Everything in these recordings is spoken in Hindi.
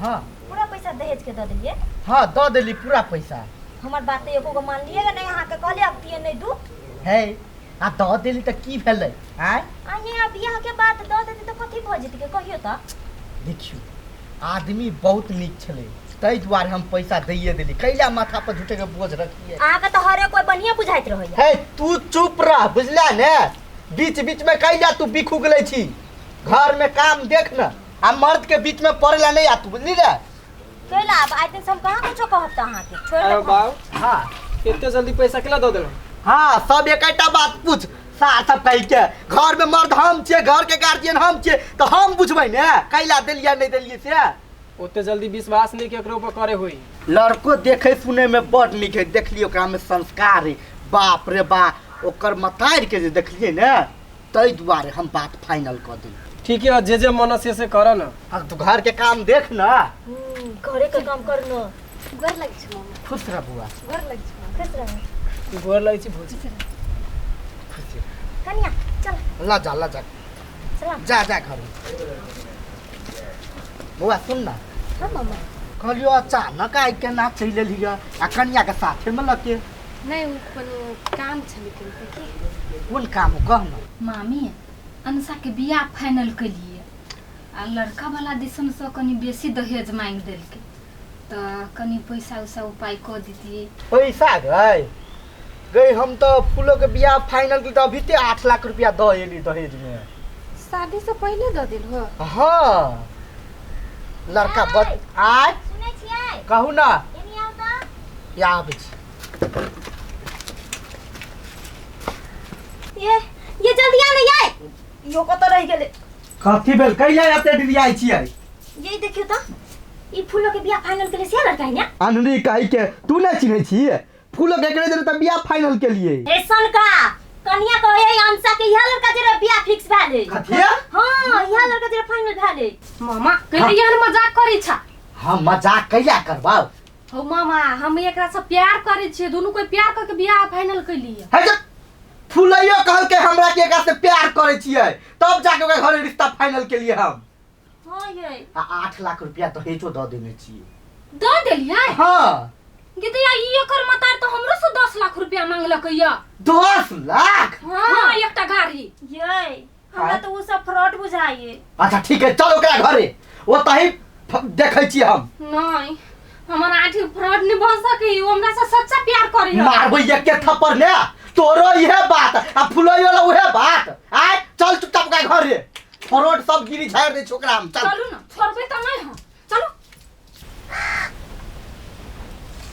हाँ पूरा पैसा दहेज के दे दिए। हाँ दे दिली पूरा पैसा। हमार बात एको को मान लिएगा नहीं, यहाँ के कहले अब दिए नहीं दू है आ दे दिली तो की भेलै आय यहाँ बियाह के बाद दे देती तो कथी भ जेती के कहियो त। देखियो आदमी बहुत नीक छलै तै दुआरे हम पैसा दैये देली, कैला माथा पर झूठे के बोझ रखिए। आगे तो हरे कोई बढ़िया बुझाइत रहैया। है तू चुप रह बुझला ने, बीच बीच में कैला तू बिखु गेलै छी। घर में काम देख न, आ मर्द के बीच में पड़ेला नहीं आ तू बुझली रे। कैला अब आज दिन से हम कहां कुछो कहत अहाँ के छोड़ अरे दे। बाबू हाँ इतने जल्दी पैसा केला दे देलो? हाँ सब एकटा बात पूछ सार सब कह के, घर में मर्द हम छे, घर के गार्जियन हम छे, तो हम बुझबै ने कैला देलिया नहीं देलिए से। उतने जल्दी विश्वास नहीं केकरो ऊपर करे होई। लड़को देखे सुने में बड़ नीक है, देखलिए ओकरा में संस्कार है, बाप रे बा ओकर मतार के जे देखलिए ने तै दुआरे हम बात फाइनल कर दी। ठीक है जे मन से कर ना। अब तू घर के काम देख ना। घरे के काम कर न। घर लग छ मम्मी। खुश रह बुआ। घर लग छ खुश रह। गोर लगे छी भौजी। खुश रह। कन्या चल ला जा चल जा जा घर। बुआ सुन ना। हां मम्मा। कहलियो अचानक आई के ना चल लिया आ कन्या के साथे में लगे। नहीं कोनो काम छले के। कौन काम कह ना। मामी अनसा के बियाह फाइनल कर लिए आ लड़का वाला दिसन से कनी बेसी दहेज मांग देल के, तो कनी पैसा उसा उपाय कर दीजिए। पैसा गई हम तो फूलों के बियाह फाइनल की तो अभी ते 8 लाख रुपया दहेली दहेज में। शादी से पहले दे दिल हो? हाँ लड़का बद आज सुनै छियै कहू ना एनी आउ त या आबै छी। ये जल्दी आ नहीं आए। यो कत रह गेले। कथी भेल कैला एते डिरियाई छियै? यही देखियो त ई फूलो के बियाह फाइनल के लिए से लड़का है ना। अनरी काई के तू नहीं चिन्है छी? फूलों के एकरे जरे त बियाह फाइनल के लिए। ऐसन का कन्या कहे अंसा के यह लड़का जरा बियाह फिक्स भेले। कथिया? हां यह लड़का जरा फाइनल भेले। मामा कहे यार मजाक करै छ। हम मजाक कैला करबाऊ? हो मामा हम एकरा से प्यार करै छी, दोनों कोई प्यार करके बियाह फाइनल कर लिए। है जे फूलैयो कहल के हमरा के एकरा से प्यार करे छियै तब जाके ओकरा घरे रिश्ता फाइनल के लिए हम। हां ये 8 लाख रुपया तो हेचो द देने छियै। दे देलियै? हाँ गिदिया ई एकर मतार तो हमरो से 10 लाख रुपया मांगलक या। 10 लाख? हां एकटा गाड़ी। ये हमरा तो वो सब फ्रॉड बुझाइए। अच्छा ठीक है चल ओकरा घरे वो तही देखै छी हम। नहीं हमारा आठी फ्रॉड नहीं बन सके, वो हमरा से सच्चा प्यार करे। मारबै एक के थप्पड़ ने तोरो इहे बात आ फुलैयो वाला उहे बात। आय चल चुपचाप ओकरा घरे, फ्रॉड सब गिरी झाड़ दे छोकरा हम। चल चलू ना, छोड़बे त नहीं हम। चलो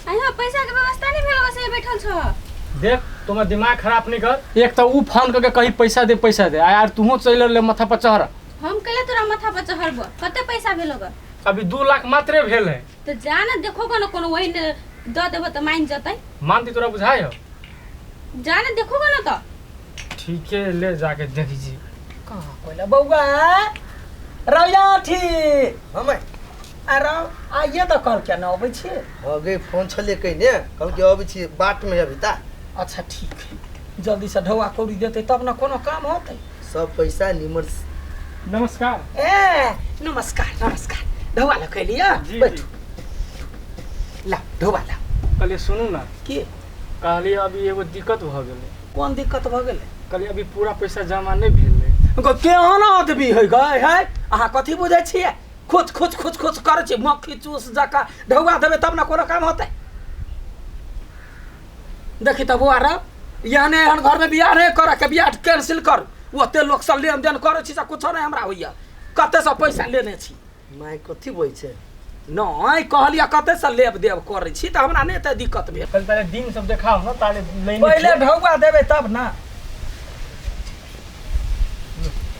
आया पैसा के व्यवस्था नहीं भेल से बैठल छ। देख तुम्हारा दिमाग खराब नहीं कर। एक तो ऊ फोन करके कहीं पैसा दे आ यार तू चल ले माथा पर चढ़। हम कहे तोरा माथा पर चढ़ब कते पैसा भेलग? अभी 2 लाख मात्रे भेल है। तो जा ना देखोगे ना कोनो वही द देबो त मान जतै। मानती तोरा बुझाय हो? जा ना देखोगे ना तो ठीक है ले जाके देख जी। कहाँ कोइला बौआ रौया थी हमै अरे आइए तो कल क्या ना अबै छी? अगे फोन छले कइने कहू के अबै छी बाट में अभी ता। अच्छा ठीक है जल्दी से ढौआ कौड़ी देते तब ना कोनो काम होते। सब पैसा निमर। नमस्कार। ए नमस्कार नमस्कार ढौआ ला कैलिया जी, बैठो ला ढौआ ला। कहलिए सुनू ना, की कहलिए अभी एगो दिक्कत भ गेलै। कौन दिक्कत भ गेलै? कहलिए अभी पूरा पैसा जमा नहीं भेलै। केहन आदमी है गए है अहाँ कथी बुझै छियै? खुच खुच खुच खुच करै छी मक्खी चूस जका ढौआ देबै तब ना कोनो काम होतै। देखी तब बुआ रे याने एहन घर में बियाह नहीं करे के बियाह कैंसिल कर। ओते लोग से लेन देन करे छी से कुछो नहीं हमरा होइया। कते से पैसा लेने छी? माय कथी बोइ छै? नहीं कहलिया कते से लेब देब करे छी त हमरा नहीं त दिक्कत भेल। पहले दिन सब देखाओ ना ताले लेने पहले ढौआ देबै तब ना।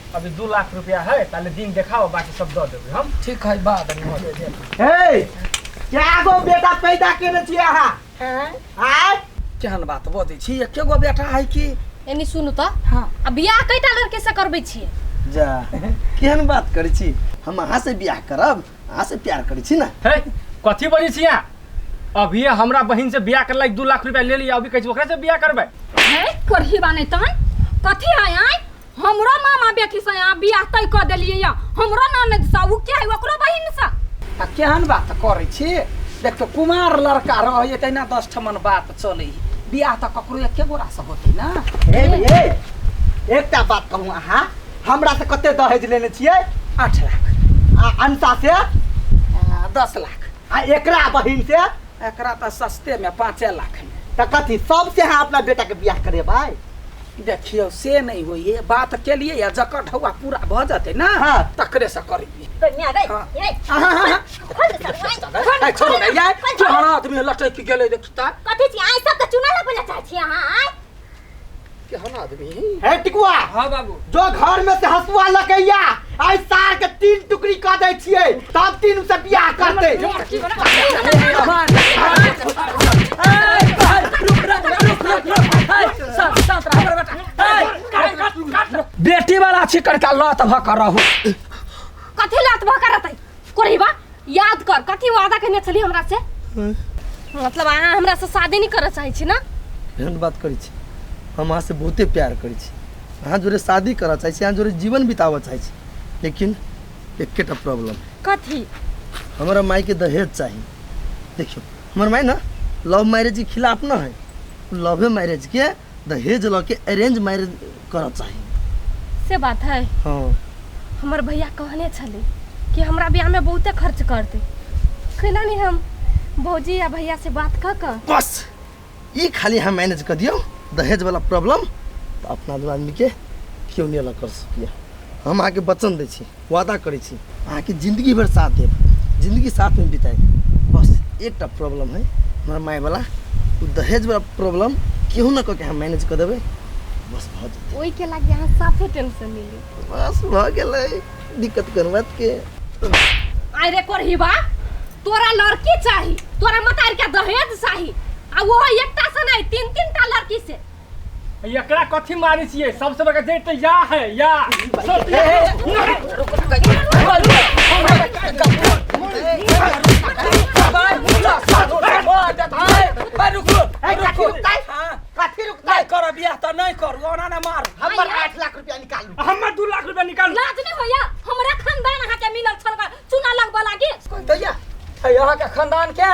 अभी 2 लाख रुपया है, ताले दिन दिखाओ बाकी सब दे देबे हम। ठीक है बाद में हो जाए। हे क्या गो बेटा पैदा केने छी अहाँ? हां आय केहन बात बजै छी? एके गो बेटा है कि? एनी सुनु त हां अब बियाह कैटा लड़के से करबै छी? जा केहन बात करै छी? हम अहाँ से बियाह करब, अहाँ से प्यार करै छी ना। है कथी बजै छी यहाँ? अभी हमरा बहिन से बियाह करला 2 लाख रुपया ले लिया, अभी कहै छी ओकरा से बियाह करबै? है करही बाने तन कथी है आई हमरो मामा बेटी से यहाँ बियाह तय कर देलिए या हमरो ननद सा उ क्या है ओकरो बहिन सा। आ केहन बात करै छी देखियो कुमार लड़का रहे तहिना 10 ठमन बात चलै बियाह त ककरो एके गोरा से होतै ना ए एकटा बात कहूँ अहाँ हमरा से कते दहेज लेने छियै 8 लाख आ अंसा से 10 लाख आ एकरा बहिन से एकरा त सस्ते में 5 लाख में त कथी सबसे अहाँ अपना बेटा के बियाह करेबै देखियो से नहीं होई बात के लिए या जकर ढौआ पूरा भ जते ना हाँ। तकरे से करिए कन्या गई हाँ। ए खोल दे ए छोड़ रे यार केहन आदमी लटक के गेलै देखता कथी छी आइ सब के चुना लगबे चाहै छी अहाँ आइ केहन आदमी हे टिकुआ हाँ बाबू जो घर में से हसुआ लगैया आई सार के 3 टुकड़ी क दै छियै तब 3 से बियाह करतै बेटी वाला छिकर का लत भकर रहू कथी लात भकरतै कोरहीबा याद कर कथी वादा करने छली हमरा से मतलब अहाँ हमरा से शादी नहीं करऽ चाहै छी ना एहन बात करै छी हम अहाँ से बहुते प्यार करै छी अहाँ जोरे शादी करऽ चाहै छी अहाँ जोरे जीवन बितावऽ चाहै छी लेकिन एकेटा प्रॉब्लम कथी हमारा माई के दहेज चाहिए देखियो हमार माई ना लव मैरिज के खिलाफ ना है लव मैरिज के दहेज ल के अरेंज मैरिज करऽ चाहिए से बात है हाँ हमर भैया कहने छले कि हमरा ब्याह में बहुते खर्च करते कैला नहीं हम भौजी या भैया से बात कर बस ये खाली हम मैनेज कर दियो दहेज वाला प्रॉब्लम तो अपना दो आदमी के क्यों नहीं अलग कर सकिए हम आके वचन दै छी वादा करै छी आके जिंदगी भर साथ देब जिंदगी साथ में बिताए बस एकटा प्रॉब्लम है हमारा माई वाला वो दहेज वाला प्रॉब्लम केहू ना करके हम मैनेज कर देबै बस भऽ जेतै ओई के लागे अहाँ साफे टेंशन ले ली बस भऽ गेलै दिक्कत करबात के आइ रे कोरहीबा तोरा लड़की चाही तोरा मतार के दहेज चाही आ वो एकटा से नहीं 3 टा लड़की से एकरा कथी मारै छियै सबसे बड़का जेठ तऽ या है या कथी रुकतै कर बियाह त नहीं करू ओना ने मार हमर 8 लाख रुपया निकालू हमर 2 लाख रुपया निकाल लाज नहीं होया हमरा खानदान अहाँ के मिलल छल चुना लगबा लागी दैया यहाँ के खानदान के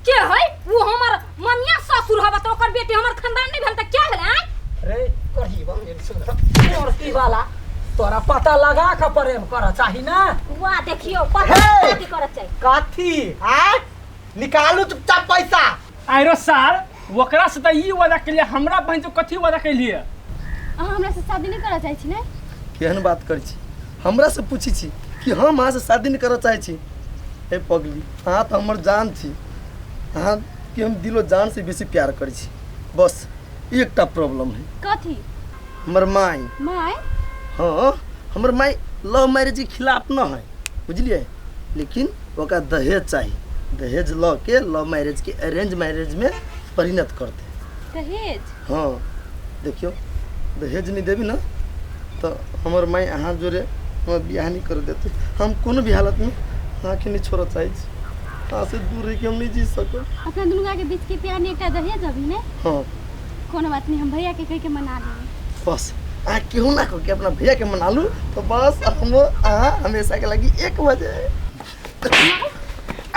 के है वो हमर ममिया ससुर हबा तो ओकर बेटी हमर खानदान नहीं भेल त क्या भेल आइ रे करही बा मेरी सुन मूर्ति वाला तोरा पता लगा के प्रेम कर चाही ना वाह देखियो पता हे! कथी करत छै कथी आ निकालू चुपचाप पैसा आइरो सार ओकरा से तऽ ई वादा केलिए हमरा बहिन से कथी वादा केलिए अहाँ हमरा से शादी नहीं करऽ चाहै छी ने केहन बात करै छी हमरा से पूछी छी कि हम अहाँ से शादी नहीं करऽ चाहै छी हे पगली अहाँ तो हमर जान छी अहाँ के हम दिलो जान से बेसी प्यार करै छी बस एकटा प्रॉब्लम है कथी हमर माई माय हाँ हमर माई लव मैरिज के खिलाफ न है बुझलिए लेकिन ओकरा दहेज चाहिए दहेज ल के लव मैरिज के अरेंज मैरिज में परिणत करते दहेज हाँ देखियो दहेज नहीं देवी ना तो हमर माई अहाँ जोरे हम बियाह नहीं कर देते हम कोनो भी हालत में अहाँ के नहीं छोड़ चाहे अहाँ से दूर रह के हम नहीं जी सको अपना दुनुआ के बीच के प्यार ने एकटा दहेज अभी ने हाँ कोनो बात नहीं हम भैया के कह के मना लेंगे बस अहाँ केहू ना करके अपना भैया के मना लू तो बस हम अहाँ हमेशा के लगी 1 बजे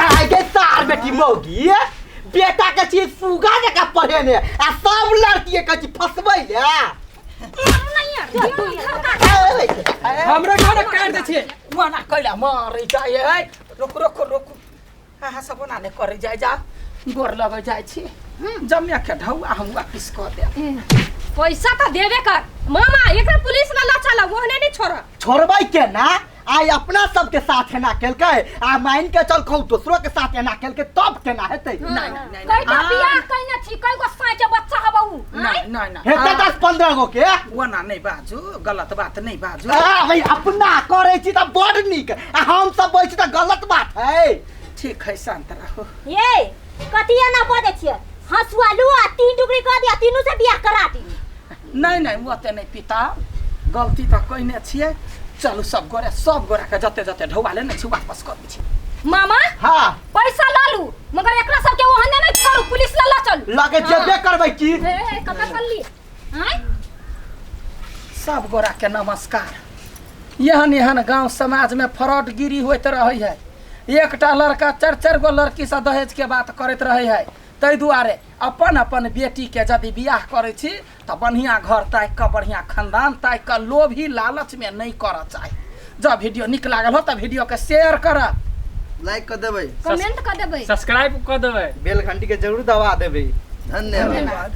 आगे सार बेटी मौगी बेटा के चीज फुगा जका पढ़ेने आ सब लड़की के चीज फसबै हमरे घर काट दे छे वाना कैला मारे जाए रुक रुक रुक अहाँ सब ओना ने करे जाए जा गोर लगे जाए छी जमिया के ढौआ हम वापस कर दे पैसा तो देबे कर मामा एकरा पुलिस में ला चला ओहने नहीं छोड़ छोड़बै के ना आई अपना सबके साथ एना केलकै आ मान के चल कहू दोसरो के साथ एना केलकै तब केना हेतै नहीं कई तो बियाह कइने छी कई गो साई के बच्चा हबऊ नहीं हेतै 10-15 गो के ओना नहीं बाजू गलत बात नहीं बाजू भाई अपना करै छी त बड़ नीक आ हम सब बोलै छी त गलत बात है ठीक है शांत रहो ये कथी एना बजै छियै हसुआ लू आ 3 टुकड़ी कर दिया तीनों से बियाह करा दी नहीं ओते नहीं पिता गलती तो कइने छिए चलू सब गोरा के जते जते ढौआ लेने छी वापस कर दै छी मामा हां पैसा ला लू मगर एकरा सब के ओहने नहीं छोड़ू पुलिस ला चलू लगे जेबे करबै की ए कतऽ चलली हैं सब गोरा के नमस्कार यहन गांव समाज में फ्रॉडगिरी होते रही है एकटा लड़का 4-4 गो लड़की से दहेज के बात करैत रहे है। ताहि दुआरे अपन अपन बेटी के यदि बियाह करै छी तऽ बढ़िया घर ताकि कऽ बढ़िया खानदान ताकि कऽ लोभी लालच में नहीं करऽ चाही। जब वीडियो नीक लागल हो तऽ वीडियो के शेयर कर, लाइक कर देबै, कमेंट कर देबै, सब्सक्राइब कर देबै, बेल घंटी के जरूर दबा देबै। धन्यवाद।